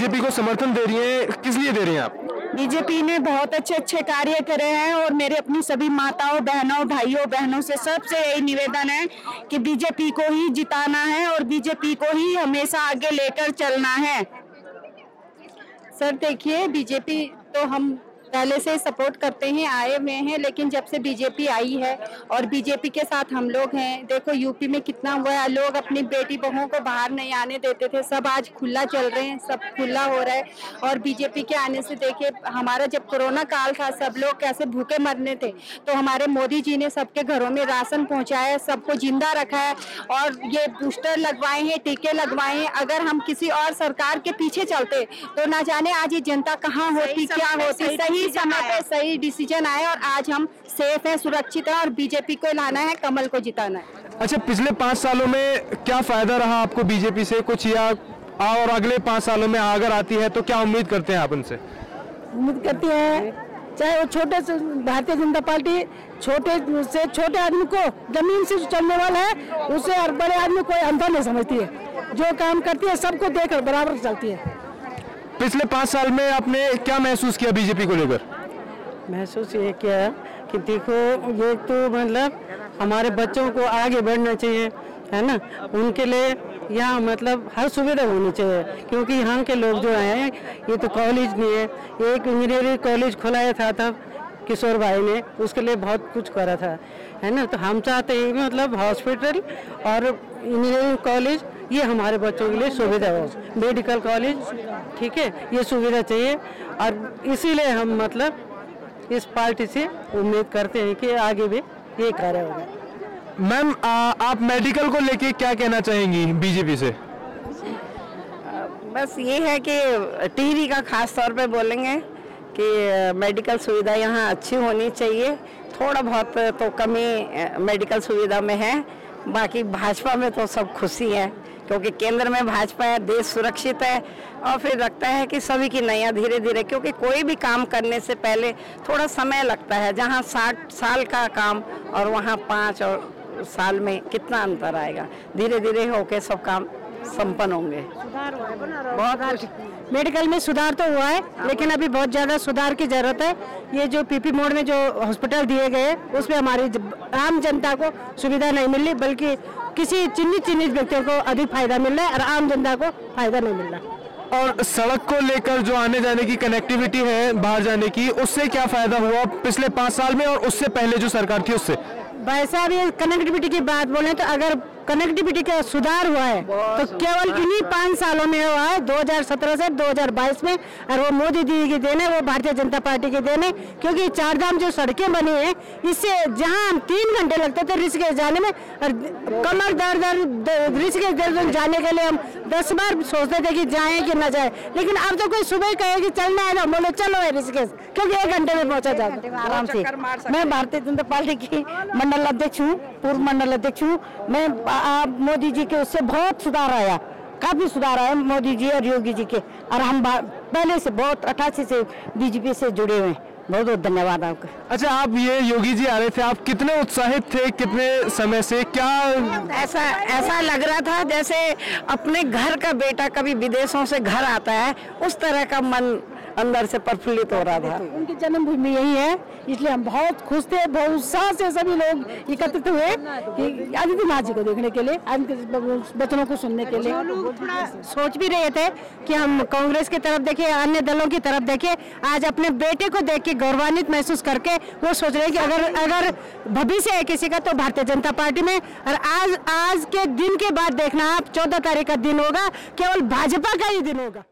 BJP को समर्थन दे रही हैं, किस लिए दे रही हैं आप? बीजेपी ने बहुत अच्छे अच्छे कार्य करे हैं और मेरे अपनी सभी माताओं बहनों भाइयों बहनों से सबसे यही निवेदन है कि बीजेपी को ही जिताना है और बीजेपी को ही हमेशा आगे लेकर चलना है। सर देखिए, बीजेपी तो हम पहले से सपोर्ट करते हैं, आए हुए हैं, लेकिन जब से बीजेपी आई है और बीजेपी के साथ हम लोग हैं, देखो यूपी में कितना हुआ है, लोग अपनी बेटी बहुओं को बाहर नहीं आने देते थे, सब आज खुला चल रहे हैं, सब खुला हो रहा है। और बीजेपी के आने से देखिए, हमारा जब कोरोना काल था सब लोग कैसे भूखे मरने थे, तो हमारे मोदी जी ने सबके घरों में राशन पहुंचाया, सबको जिंदा रखा है और ये बूस्टर लगवाए हैं, टीके लगवाए हैं। अगर हम किसी और सरकार के पीछे चलते तो ना जाने आज ये जनता कहाँ होती, क्या होती। सही समय पे सही डिसीजन आए और आज हम सेफ हैं, सुरक्षित हैं और बीजेपी को लाना है, कमल को जिताना है। अच्छा, पिछले 5 सालों में क्या फायदा रहा आपको बीजेपी से कुछ, या और अगले 5 सालों में अगर आती है तो क्या उम्मीद करते हैं आप उनसे? उम्मीद करती है चाहे वो छोटे से भारतीय जनता पार्टी छोटे से छोटे आदमी को जमीन से चलने वाला है, उससे और बड़े आदमी कोई अंतर नहीं समझती है, जो काम करती है सबको देखकर बराबर चलती है। पिछले 5 साल में आपने क्या महसूस किया बीजेपी को लेकर? महसूस ये किया कि देखो, ये तो मतलब हमारे बच्चों को आगे बढ़ना चाहिए, है ना, उनके लिए यहाँ मतलब हर सुविधा होनी चाहिए, क्योंकि यहाँ के लोग जो हैं, ये तो कॉलेज नहीं है, एक इंजीनियरिंग कॉलेज खुलाया था तब किशोर भाई ने, उसके लिए बहुत कुछ करा था, है ना। तो हम चाहते हैं मतलब हॉस्पिटल और इंजीनियरिंग कॉलेज ये हमारे बच्चों के लिए सुविधा हो, मेडिकल कॉलेज, ठीक है, ये सुविधा चाहिए। और इसीलिए हम मतलब इस पार्टी से उम्मीद करते हैं कि आगे भी ये कार्य होगा। मैम, आप मेडिकल को लेके क्या कहना चाहेंगी बीजेपी से? बस ये है कि टीवी का खास तौर पे बोलेंगे कि मेडिकल सुविधा यहाँ अच्छी होनी चाहिए। थोड़ा बहुत तो कमी मेडिकल सुविधा में है, बाकी भाजपा में तो सब खुशी है, क्योंकि केंद्र में भाजपा है, देश सुरक्षित है। और फिर लगता है कि सभी की नया धीरे धीरे, क्योंकि कोई भी काम करने से पहले थोड़ा समय लगता है, जहाँ 60 साल का काम और वहाँ 5 साल में कितना अंतर आएगा। धीरे धीरे होके सब काम संपन्न होंगे। सुधार हुआ है, बहुत मेडिकल में सुधार तो हुआ है, लेकिन अभी बहुत ज़्यादा सुधार की जरूरत है। ये जो पीपी मोड में जो हॉस्पिटल दिए गए, उसमें हमारी आम जनता को सुविधा नहीं मिल रही, बल्कि किसी चिन्हित व्यक्तियों को अधिक फायदा मिल रहा है और आम जनता को फायदा नहीं मिल रहा। और सड़क को लेकर जो आने जाने की कनेक्टिविटी है बाहर जाने की, उससे क्या फायदा हुआ पिछले 5 साल में और उससे पहले जो सरकार थी उससे? भाई साहब, ये कनेक्टिविटी की बात बोले तो अगर कनेक्टिविटी का सुधार हुआ है तो केवल इन्हीं 5 सालों में हुआ है, 2017 से 2022 में। और वो मोदी जी की देन है, वो भारतीय जनता पार्टी की देन है, क्योंकि 4 धाम जो सड़कें बनी हैं, इससे जहां हम 3 घंटे लगते थे ऋषिकेश जाने में, और कमर दर्द ऋषिकेश जाने के लिए हम 10 बार सोचते थे कि जाएं कि ना जाए, लेकिन अब तो कोई सुबह कहे कि चलना है ना, बोलो चलो ऋषिकेश, क्योंकि 1 घंटे में पहुंचा जाता आराम से। मैं भारतीय जनता पार्टी की मंडल अध्यक्ष हूँ, पूर्व मंडल अध्यक्ष हूँ। मैं मोदी जी के उससे बहुत सुधार आया, काफी सुधार आया मोदी जी और योगी जी के, और हम पहले से बहुत 88 से बीजेपी से जुड़े हुए हैं। बहुत बहुत धन्यवाद आपका। अच्छा, आप ये योगी जी आ रहे थे, आप कितने उत्साहित थे, कितने समय से? क्या ऐसा लग रहा था जैसे अपने घर का बेटा कभी विदेशों से घर आता है, उस तरह का मन अंदर से प्रफुल्लित हो रहा था। उनकी जन्मभूमि यही है, इसलिए हम बहुत खुश थे, बहुत उत्साह से सभी लोग एकत्रित हुए कि आदित्यनाथ जी को देखने के लिए, बचनों को सुनने के लिए। सोच भी रहे थे कि हम कांग्रेस की तरफ देखें, अन्य दलों की तरफ देखें, आज अपने बेटे को देख के गौरवान्वित महसूस करके वो सोच रहे हैं कि अगर भविष्य है किसी का तो भारतीय जनता पार्टी में। और आज के दिन के बाद देखना आप, 14 तारीख का दिन होगा, केवल भाजपा का ही दिन होगा।